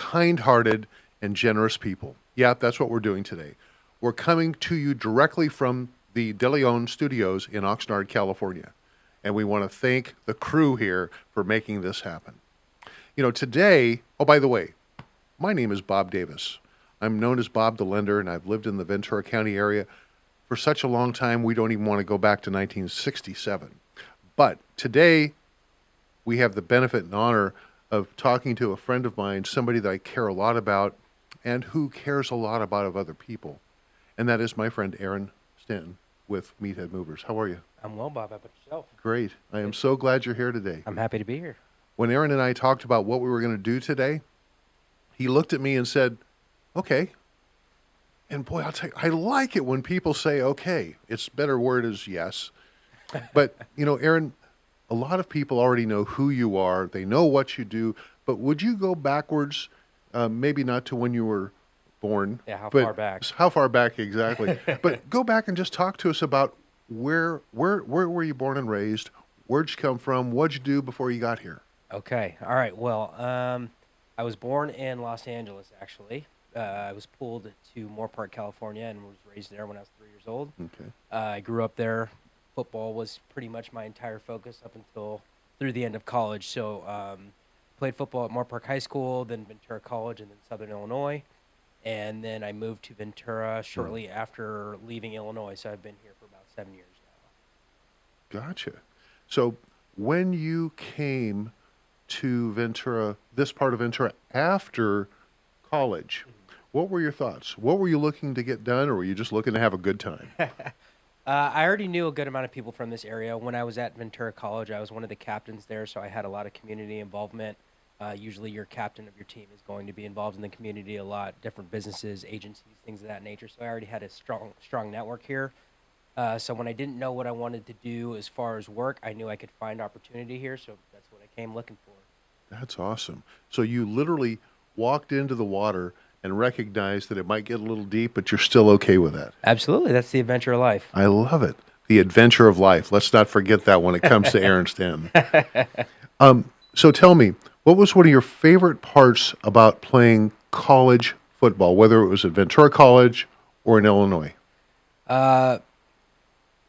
kind-hearted and generous people. Yeah, that's what we're doing today. We're coming to you directly from the De Leon Studios in Oxnard, California. And we want to thank the crew here for making this happen. Today, oh, by the way, my name is Bob Davis. I'm known as Bob the Lender, and I've lived in the Ventura County area for such a long time, we don't even want to go back to 1967. But today, we have the benefit and honor of talking to a friend of mine, somebody that I care a lot about, and who cares a lot about other people. And that is my friend Aaron Stanton with Meathead Movers. How are you? I'm well, Bob. How about yourself? Great. I am so glad you're here today. I'm happy to be here. When Aaron and I talked about what we were going to do today, he looked at me and said, okay. And boy, I'll tell you, I like it when people say, okay. It's better word is yes. But, Aaron, a lot of people already know who you are. They know what you do. But would you go backwards, maybe not to when you were born? Yeah, how far back? How far back exactly? But go back and just talk to us about where were you born and raised? Where'd you come from? What'd you do before you got here? Okay. All right. Well, I was born in Los Angeles, actually. I was pulled to Moore Park, California, and was raised there when I was 3 years old. Okay. I grew up there. Football was pretty much my entire focus up until through the end of college. So played football at Moore Park High School, then Ventura College, and then Southern Illinois. And then I moved to Ventura shortly after leaving Illinois. So I've been here for about 7 years now. Gotcha. So when you came to Ventura, this part of Ventura, after college, what were your thoughts? What were you looking to get done, or were you just looking to have a good time? I already knew a good amount of people from this area. When I was at Ventura College, I was one of the captains there, so I had a lot of community involvement. Usually your captain of your team is going to be involved in the community a lot, different businesses, agencies, things of that nature. So I already had a strong network here. So when I didn't know what I wanted to do as far as work, I knew I could find opportunity here, so that's what I came looking for. That's awesome. So you literally walked into the water and recognized that it might get a little deep, but you're still okay with that. Absolutely. That's the adventure of life. I love it. The adventure of life. Let's not forget that when it comes to Aaron Stanton. So tell me, what was one of your favorite parts about playing college football, whether it was at Ventura College or in Illinois? I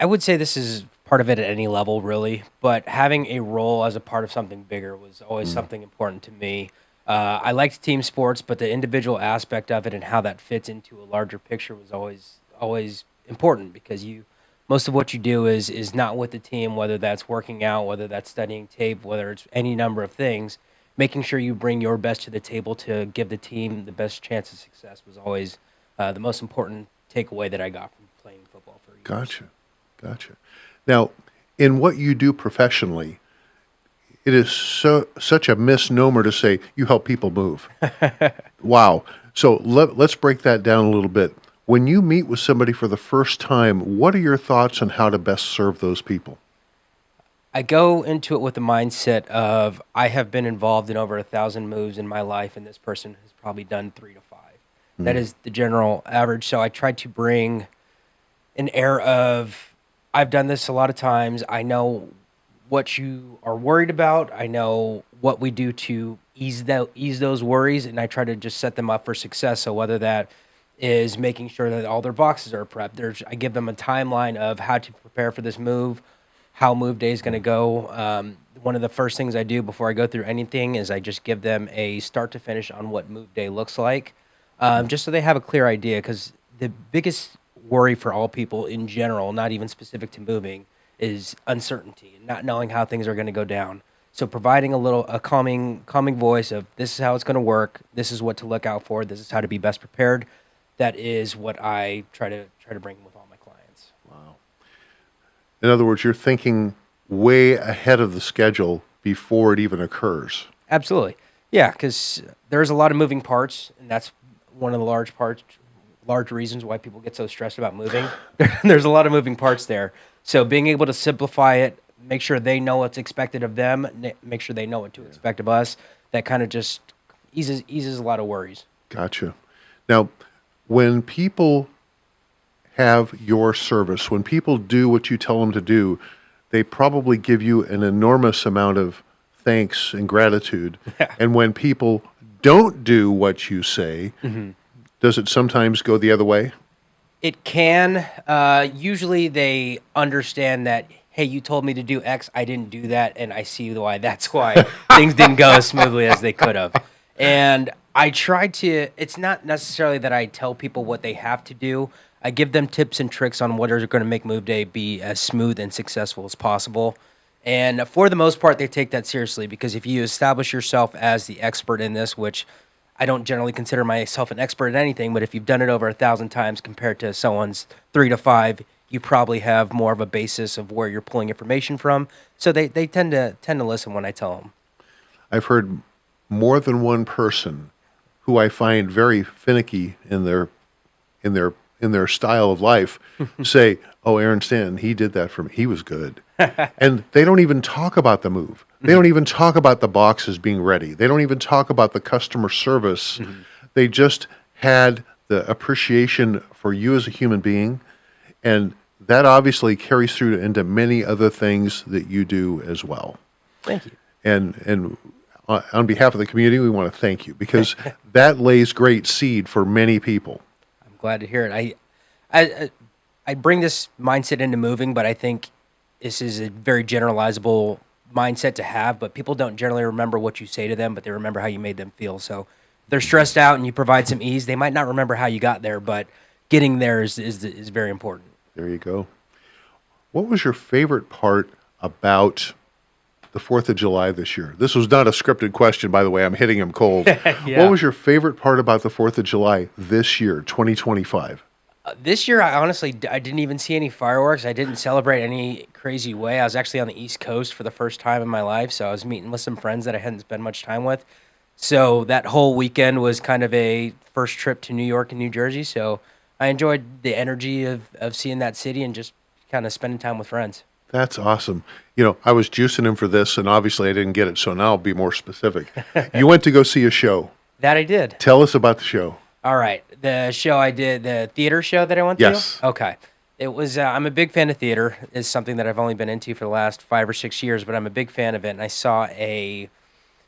would say this is part of it at any level, really, but having a role as a part of something bigger was always something important to me. I liked team sports, but the individual aspect of it and how that fits into a larger picture was always important, because most of what you do is not with the team, whether that's working out, whether that's studying tape, whether it's any number of things. Making sure you bring your best to the table to give the team the best chance of success was always the most important takeaway that I got from playing football for years. Gotcha. Now, in what you do professionally, it is such a misnomer to say you help people move. Wow. So let's break that down a little bit. When you meet with somebody for the first time, what are your thoughts on how to best serve those people? I go into it with the mindset of I have been involved in over 1,000 moves in my life, and this person has probably done 3 to 5. That is the general average. So I try to bring an air of, I've done this a lot of times. I know what you are worried about. I know what we do to ease those worries, and I try to just set them up for success. So whether that is making sure that all their boxes are prepped, I give them a timeline of how to prepare for this move, how move day is going to go. One of the first things I do before I go through anything is I just give them a start to finish on what move day looks like, just so they have a clear idea, because the biggest worry for all people in general, not even specific to moving, is uncertainty and not knowing how things are going to go down. So providing a calming voice of, this is how it's going to work, this is what to look out for, this is how to be best prepared. That is what I try to bring with all my clients. Wow. In other words, you're thinking way ahead of the schedule before it even occurs. Absolutely. Yeah, because there's a lot of moving parts, and that's one of the large reasons why people get so stressed about moving. There's a lot of moving parts there. So being able to simplify it, make sure they know what's expected of them, make sure they know what to expect of us, that kind of just eases a lot of worries. Gotcha. Now, when people have your service, when people do what you tell them to do, they probably give you an enormous amount of thanks and gratitude. And when people don't do what you say, does it sometimes go the other way? It can. Usually they understand that, hey, you told me to do X, I didn't do that, and I see why that's why things didn't go as smoothly as they could have. And I try to, it's not necessarily that I tell people what they have to do. I give them tips and tricks on what are going to make move day be as smooth and successful as possible. And for the most part, they take that seriously because if you establish yourself as the expert in this, which I don't generally consider myself an expert in anything, but if you've done it over 1,000 times compared to someone's 3 to 5, you probably have more of a basis of where you're pulling information from. So they tend to listen when I tell them. I've heard more than one person who I find very finicky in their in their style of life say, "Oh, Aaron Stanton, he did that for me. He was good." And they don't even talk about the move. They don't even talk about the boxes being ready. They don't even talk about the customer service. They just had the appreciation for you as a human being, and that obviously carries through into many other things that you do as well. Thank you. And on behalf of the community, we want to thank you because that lays great seed for many people. I'm glad to hear it. I bring this mindset into moving, but I think this is a very generalizable mindset to have. But people don't generally remember what you say to them, but they remember how you made them feel. So if they're stressed out and you provide some ease, they might not remember how you got there, but getting there is very important. There you go. What was your favorite part about the 4th of July this year? This was not a scripted question, by the way. I'm hitting him cold. Yeah. What was your favorite part about the 4th of July this year, 2025? This year, I didn't even see any fireworks. I didn't celebrate any crazy way. I was actually on the East Coast for the first time in my life, so I was meeting with some friends that I hadn't spent much time with. So that whole weekend was kind of a first trip to New York and New Jersey. So I enjoyed the energy of seeing that city and just kind of spending time with friends. That's awesome. You know, I was juicing him for this, and obviously I didn't get it, so now I'll be more specific. You went to go see a show. That I did. Tell us about the show. All right. The show I did, the theater show that I went Yes. to? Okay. It was, I'm a big fan of theater. It's something that I've only been into for the last 5 or 6 years, but I'm a big fan of it. And I saw a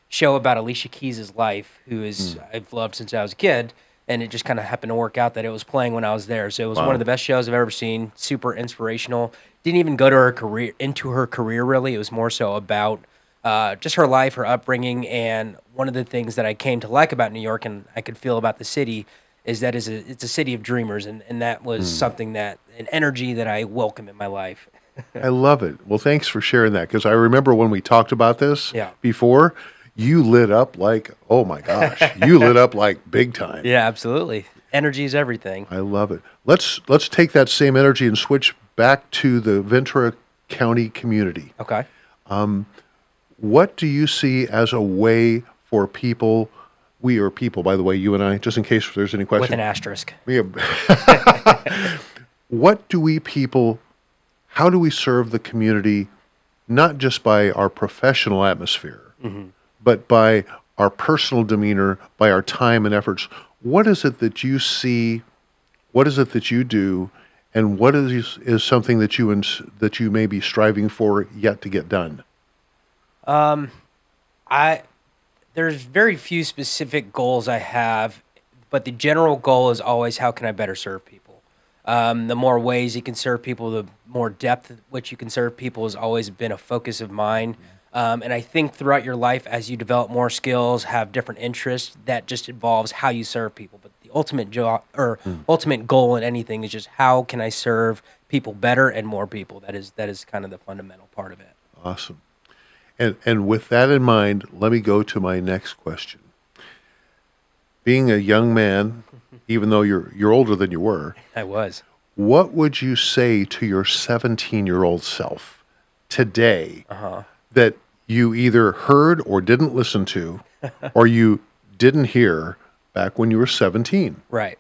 show about Alicia Keys' life, who is I've loved since I was a kid. And it just kind of happened to work out that it was playing when I was there. So it was one of the best shows I've ever seen. Super inspirational. Didn't even go to her career really. It was more so about just her life, her upbringing, and one of the things that I came to like about New York and I could feel about the city is that it's a city of dreamers, and that was something an energy that I welcome in my life. I love it. Well, thanks for sharing that because I remember when we talked about this before, you lit up like, oh my gosh, you lit up like big time. Yeah, absolutely. Energy is everything. I love it. Let's take that same energy and switch back to the Ventura County community. Okay. What do you see as a way for people, we are people, by the way, you and I, just in case there's any question. With an asterisk. What do we people, how do we serve the community, not just by our professional atmosphere, but by our personal demeanor, by our time and efforts? What is it that you see? What is it that you do? And what is something that you may be striving for yet to get done? There's very few specific goals I have, but the general goal is always how can I better serve people. The more ways you can serve people, the more depth at which you can serve people has always been a focus of mine. And I think throughout your life, as you develop more skills, have different interests, that just involves how you serve people. But the ultimate ultimate goal in anything is just how can I serve people better and more people. That is kind of the fundamental part of it. Awesome. And with that in mind, let me go to my next question. Being a young man, even though you're older than you were, I was. What would you say to your 17-year-old self today that you either heard or didn't listen to, or you didn't hear back when you were 17? Right.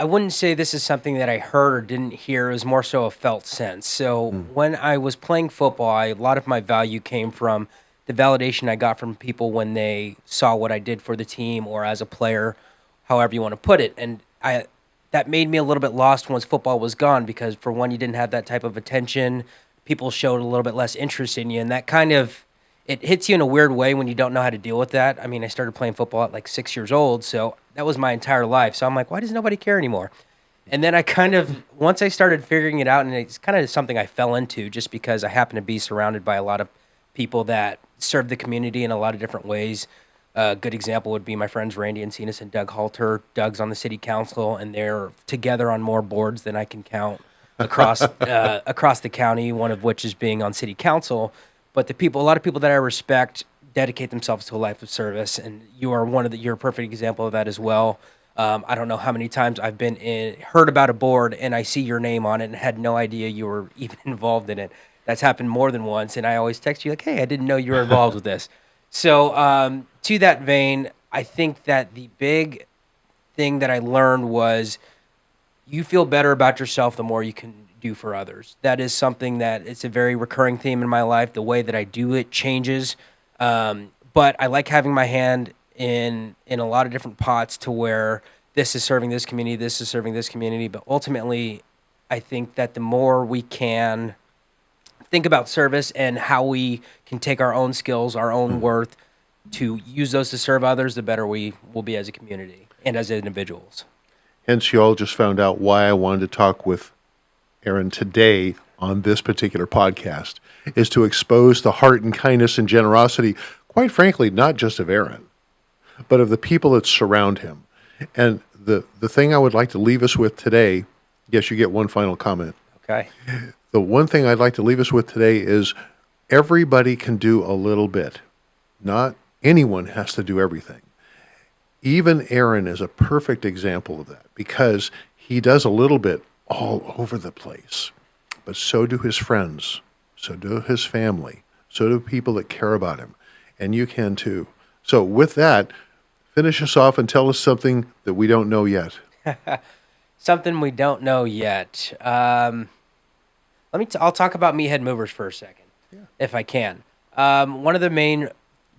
I wouldn't say this is something that I heard or didn't hear. It was more so a felt sense. So when I was playing football, a lot of my value came from the validation I got from people when they saw what I did for the team or as a player, however you want to put it. And that made me a little bit lost once football was gone because, for one, you didn't have that type of attention. People showed a little bit less interest in you, and that kind of it hits you in a weird way when you don't know how to deal with that. I mean, I started playing football at like 6 years old, so that was my entire life. So I'm like, why does nobody care anymore? And then I kind of, once I started figuring it out, and it's kind of something I fell into just because I happen to be surrounded by a lot of people that serve the community in a lot of different ways. A good example would be my friends Randy Encinas and Doug Halter. Doug's on the city council, and they're together on more boards than I can count across the county. One of which is being on city council. But a lot of people that I respect, dedicate themselves to a life of service, and you are you're a perfect example of that as well. I don't know how many times I've heard about a board and I see your name on it and had no idea you were even involved in it. That's happened more than once, and I always text you like, "Hey, I didn't know you were involved with this." So, to that vein, I think that the big thing that I learned was you feel better about yourself the more you can do for others. That is something that it's a very recurring theme in my life. The way that I do it changes, but I like having my hand in a lot of different pots to where this is serving this community, this is serving this community. But ultimately, I think that the more we can think about service and how we can take our own skills, our own worth, to use those to serve others, the better we will be as a community and as individuals. Hence, you all just found out why I wanted to talk with Aaron today on this particular podcast, is to expose the heart and kindness and generosity, quite frankly, not just of Aaron, but of the people that surround him. And the thing I would like to leave us with today, yes, you get one final comment. Okay. The one thing I'd like to leave us with today is everybody can do a little bit. Not anyone has to do everything. Even Aaron is a perfect example of that because he does a little bit all over the place. But so do his friends, so do his family, so do people that care about him. And you can too. So with that, finish us off and tell us something that we don't know yet. Something we don't know yet. I'll talk about Meathead Movers for a second, if I can. One of the main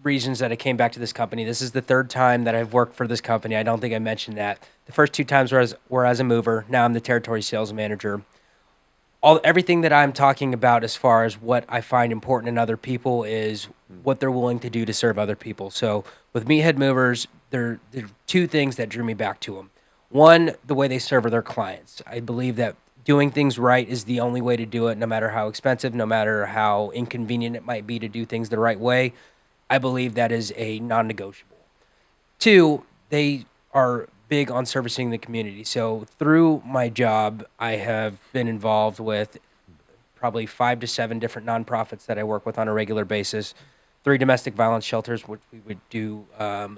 reasons that I came back to this company, this is the third time that I've worked for this company. I don't think I mentioned that. The first two times were as a mover. Now I'm the territory sales manager. Everything that I'm talking about as far as what I find important in other people is what they're willing to do to serve other people. So with Meathead Movers, there are two things that drew me back to them. One, the way they serve their clients. I believe that doing things right is the only way to do it, no matter how expensive, no matter how inconvenient it might be to do things the right way. I believe that is a non-negotiable. Two, they are big on servicing the community. So through my job, I have been involved with probably 5 to 7 different nonprofits that I work with on a regular basis. 3 domestic violence shelters, which we would do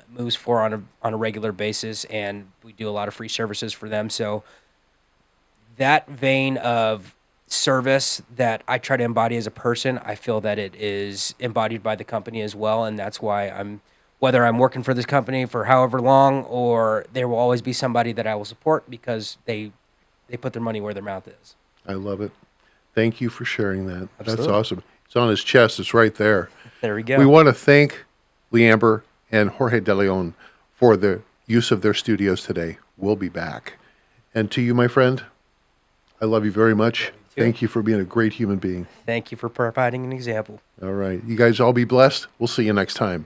moves for on a regular basis, and we do a lot of free services for them. So that vein of service that I try to embody as a person, I feel that it is embodied by the company as well, and that's why whether I'm working for this company for however long, or there will always be somebody that I will support because they put their money where their mouth is. I love it. Thank you for sharing that. Absolutely. That's awesome. It's on his chest. It's right there. There we go. We want to thank Leamber and Jorge De Leon for the use of their studios today. We'll be back. And to you, my friend, I love you very much. Thank you for being a great human being. Thank you for providing an example. All right. You guys all be blessed. We'll see you next time.